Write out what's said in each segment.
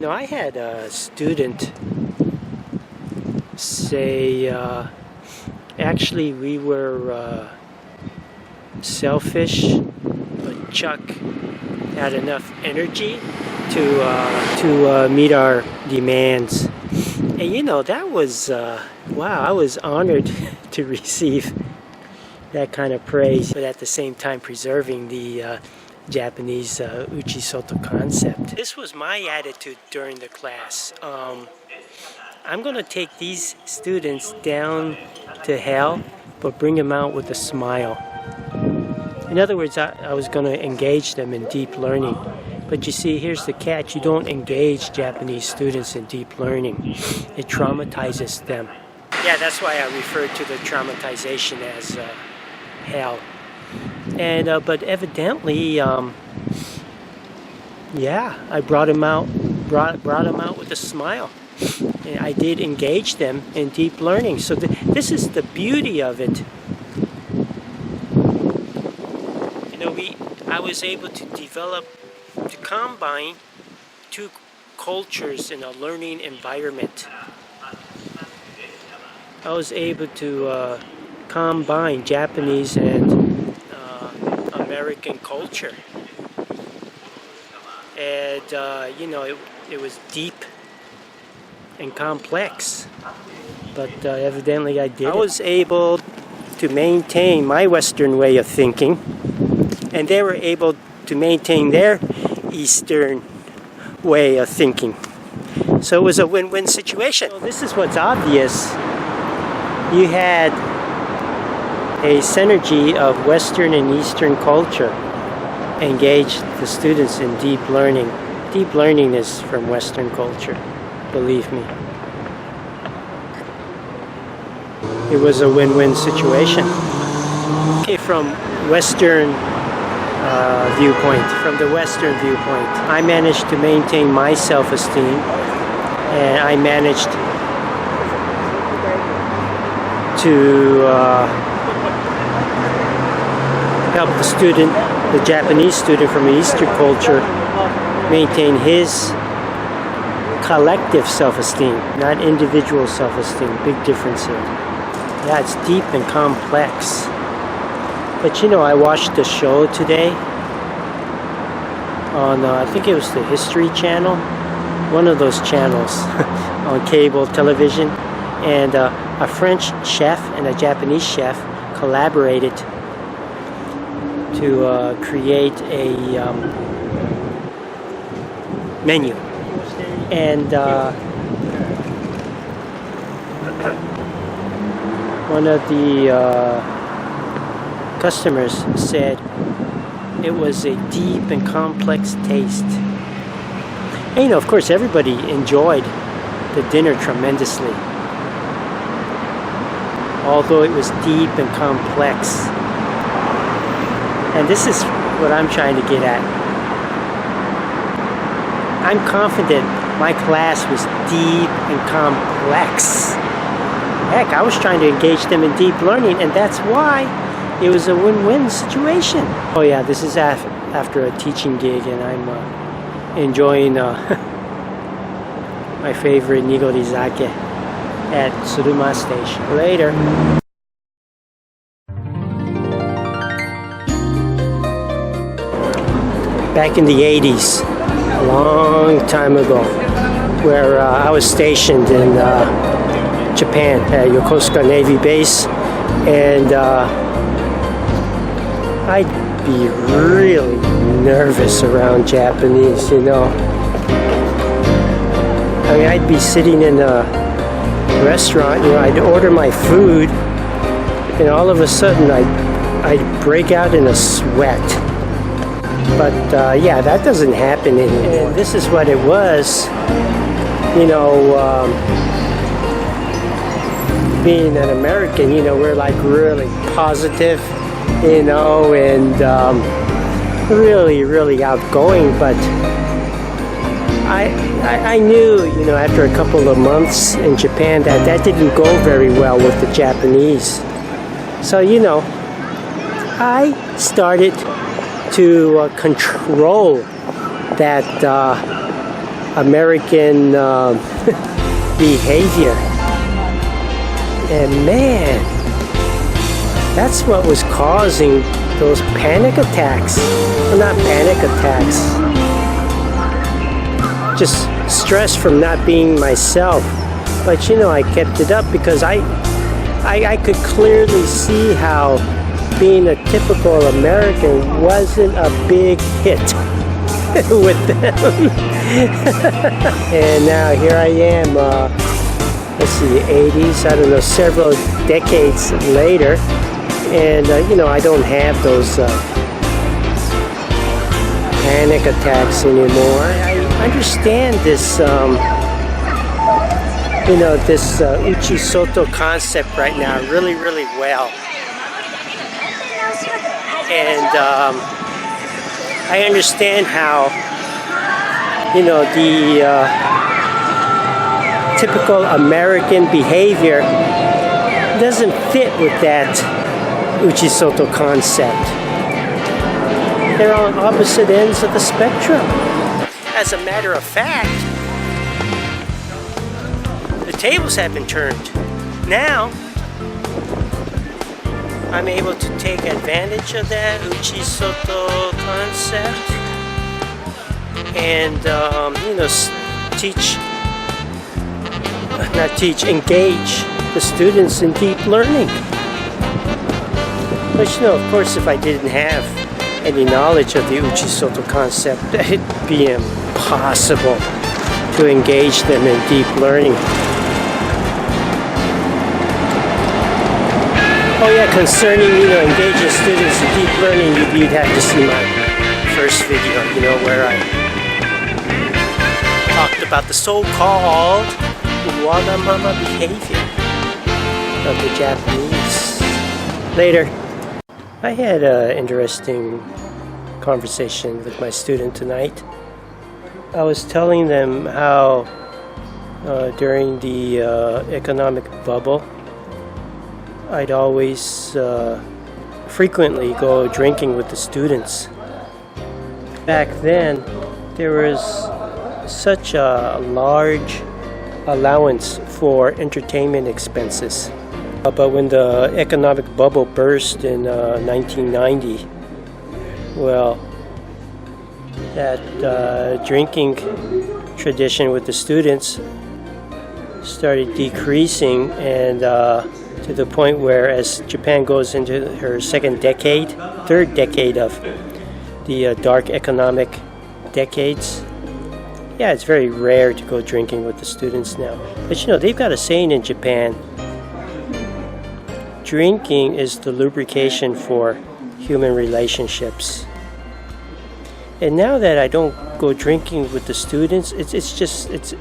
Now, I had a student say, actually we were selfish, but Chuck had enough energy to meet our demands. And you know, that was, wow, I was honored to receive that kind of praise, but at the same time preserving the Japanese Uchi-Soto concept. This was my attitude during the class. I'm going to take these students down to hell, but bring them out with a smile. In other words, I was going to engage them in deep learning. But you see, here's the catch. You don't engage Japanese students in deep learning. It traumatizes them. Yeah, that's why I refer to the traumatization as hell. And but evidently, yeah, I brought them out with a smile. And I did engage them in deep learning. So this is the beauty of it. You know, I was able to combine two cultures in a learning environment. I was able to combine Japanese and American culture. And, you know, it was deep and complex, but evidently I did. I was able to maintain my Western way of thinking, and they were able to maintain their Eastern way of thinking. So it was a win-win situation. So this is what's obvious. You had a synergy of Western and Eastern culture engage the students in deep learning. Deep learning is from Western culture, believe me. It was a win-win situation. Okay, from Western viewpoint, I managed to maintain my self-esteem, and I managed to help the Japanese student from the Eastern culture, maintain his collective self-esteem, not individual self-esteem. Big difference here. Yeah, it's deep and complex. But you know, I watched the show today on, I think it was the History Channel, one of those channels on cable television, and a French chef and a Japanese chef collaborated to create a menu. And one of the customers said it was a deep and complex taste. And you know, of course, everybody enjoyed the dinner tremendously, although it was deep and complex. And this is what I'm trying to get at. I'm confident my class was deep and complex. Heck, I was trying to engage them in deep learning, and that's why it was a win-win situation. Oh yeah, this is after a teaching gig, and I'm enjoying my favorite nigori sake at Suruma Station. Later. Back in the 80s, a long time ago, where I was stationed in Japan at Yokosuka Navy Base, and I'd be really nervous around Japanese, you know. I mean, I'd be sitting in a restaurant, you know, I'd order my food, and all of a sudden I'd break out in a sweat. But yeah, that doesn't happen anymore. And this is what it was, you know, being an American, you know, we're like really positive, you know, and really, really outgoing. But I knew, you know, after a couple of months in Japan that didn't go very well with the Japanese. So, you know, I started to control that American behavior. And man, that's what was causing those panic attacks. Well, not panic attacks, just stress from not being myself. But you know, I kept it up because I could clearly see how being a typical American wasn't a big hit with them. And now here I am, let's see, the 80s, I don't know, several decades later. And, you know, I don't have those panic attacks anymore. I understand this, you know, this Uchi-Soto concept right now really, really well. And I understand how, you know, the typical American behavior doesn't fit with that Uchi-Soto concept. They're on opposite ends of the spectrum. As a matter of fact, the tables have been turned. Now, I'm able to take advantage of that Uchi-Soto concept and, you know, engage the students in deep learning. But, you know, of course, if I didn't have any knowledge of the Uchi-Soto concept, it'd be impossible to engage them in deep learning. Oh yeah, concerning, you know, engaging students in deep learning, you'd have to see my first video, you know, where I talked about the so-called wagamama behavior of the Japanese. Later. I had an interesting conversation with my student tonight. I was telling them how during the economic bubble, I'd always frequently go drinking with the students. Back then, there was such a large allowance for entertainment expenses. But when the economic bubble burst in 1990, well, that drinking tradition with the students started decreasing, and to the point where as Japan goes into her third decade of the dark economic decades, yeah, it's very rare to go drinking with the students now. But you know, they've got a saying in Japan, drinking is the lubrication for human relationships. And now that I don't go drinking with the students, it's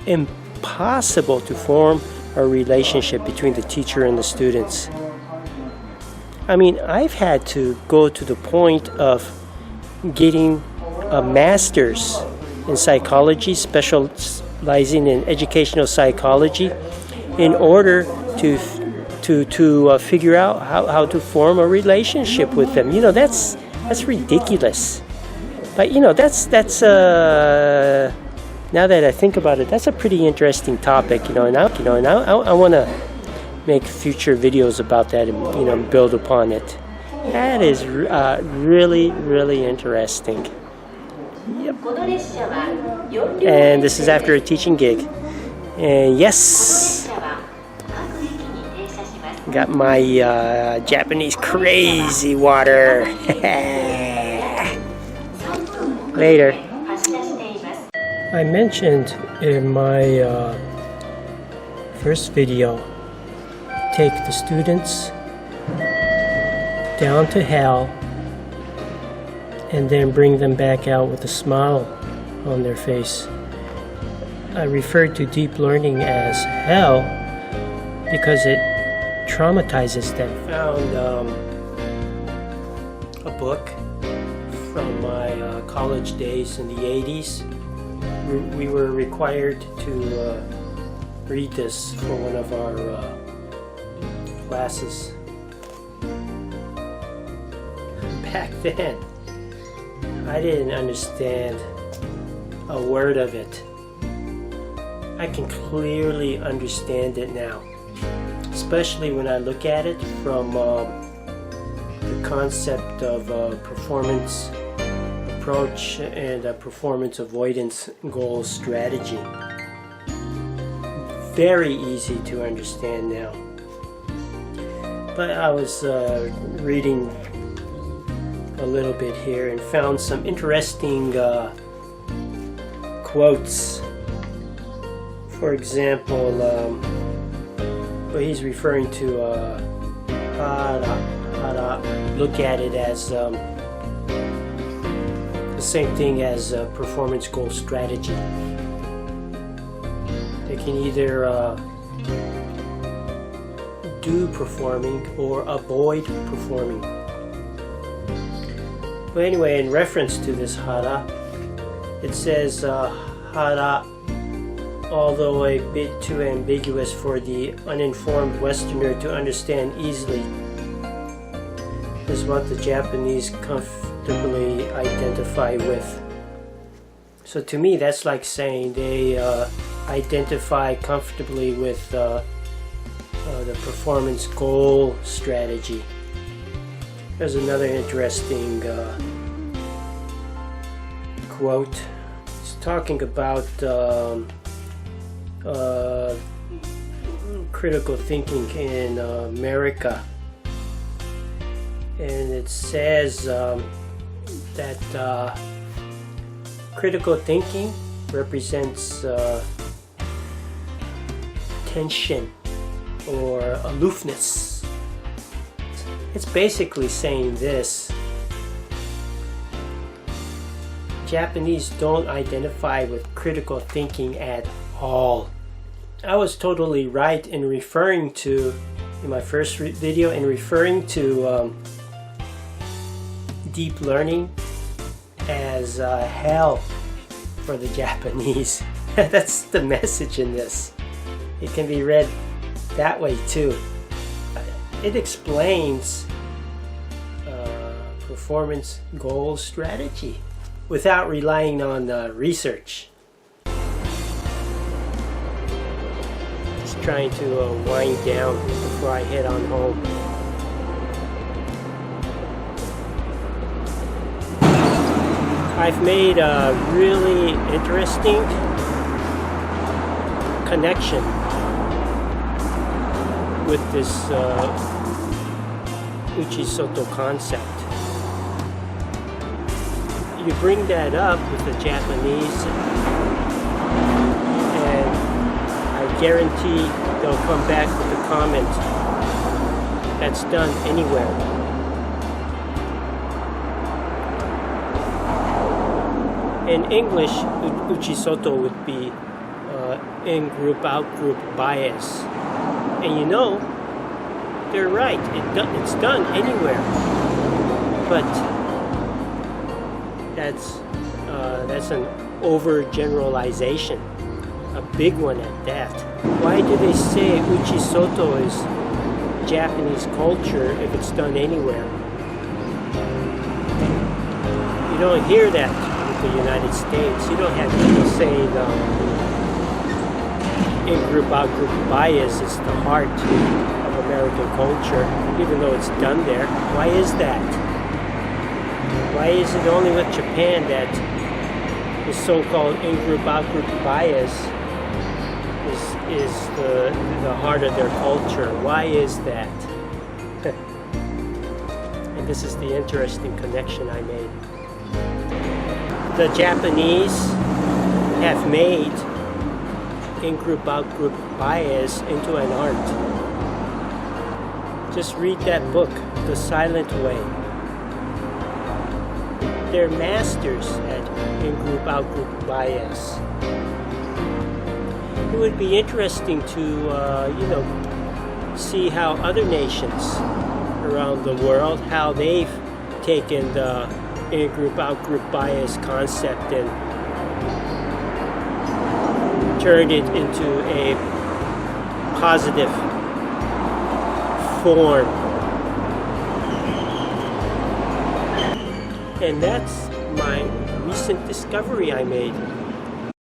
impossible to form a relationship between the teacher and the students. I mean, I've had to go to the point of getting a master's in psychology, specializing in educational psychology, in order to figure out how to form a relationship with them. You know, that's ridiculous. But you know, that's now that I think about it, that's a pretty interesting topic. You know, and I want to make future videos about that and, you know, build upon it. That is really, really interesting. Yep. And this is after a teaching gig. And yes, got my Japanese crazy water. Later. I mentioned in my first video, take the students down to hell and then bring them back out with a smile on their face. I referred to deep learning as hell because it traumatizes them. I found a book from my college days in the 80s. We were required to read this for one of our classes. Back then, I didn't understand a word of it. I can clearly understand it now, especially when I look at it from the concept of performance approach and a performance avoidance goal strategy. Very easy to understand now. But I was reading a little bit here and found some interesting quotes. For example, he's referring to hara. Look at it as the same thing as performance goal strategy. They can either do performing or avoid performing. But anyway, in reference to this hara, it says hara, although a bit too ambiguous for the uninformed Westerner to understand easily, is what the Japanese comfortably identify with. So to me, that's like saying they identify comfortably with the performance goal strategy. There's another interesting quote. It's talking about critical thinking in America, and it says that critical thinking represents tension or aloofness. It's basically saying this: Japanese don't identify with critical thinking at all. I was totally right in referring to, in my first video, in referring to deep learning as hell for the Japanese. That's the message in this. It can be read that way too. It explains performance goal strategy without relying on research. Just trying to wind down before I head on home. I've made a really interesting connection with this Uchi-Soto concept. You bring that up with the Japanese, and I guarantee they'll come back with a comment that's done anywhere. In English, Uchi-Soto would be in-group, out-group bias. And you know, they're right. It's done anywhere. But that's an overgeneralization, a big one at that. Why do they say Uchi-Soto is Japanese culture if it's done anywhere? You don't hear that with the United States. You don't have people saying in-group, out-group bias is the heart of American culture, even though it's done there. Why is that? Why is it only with Japan that the so-called in-group, out-group bias is the heart of their culture? Why is that? And this is the interesting connection I made. The Japanese have made in-group, out-group bias into an art. Just read that book, The Silent Way. They're masters at in-group, out-group bias. It would be interesting to, see how other nations around the world, how they've taken the in-group, out-group bias concept and turned it into a positive form. And that's my recent discovery I made.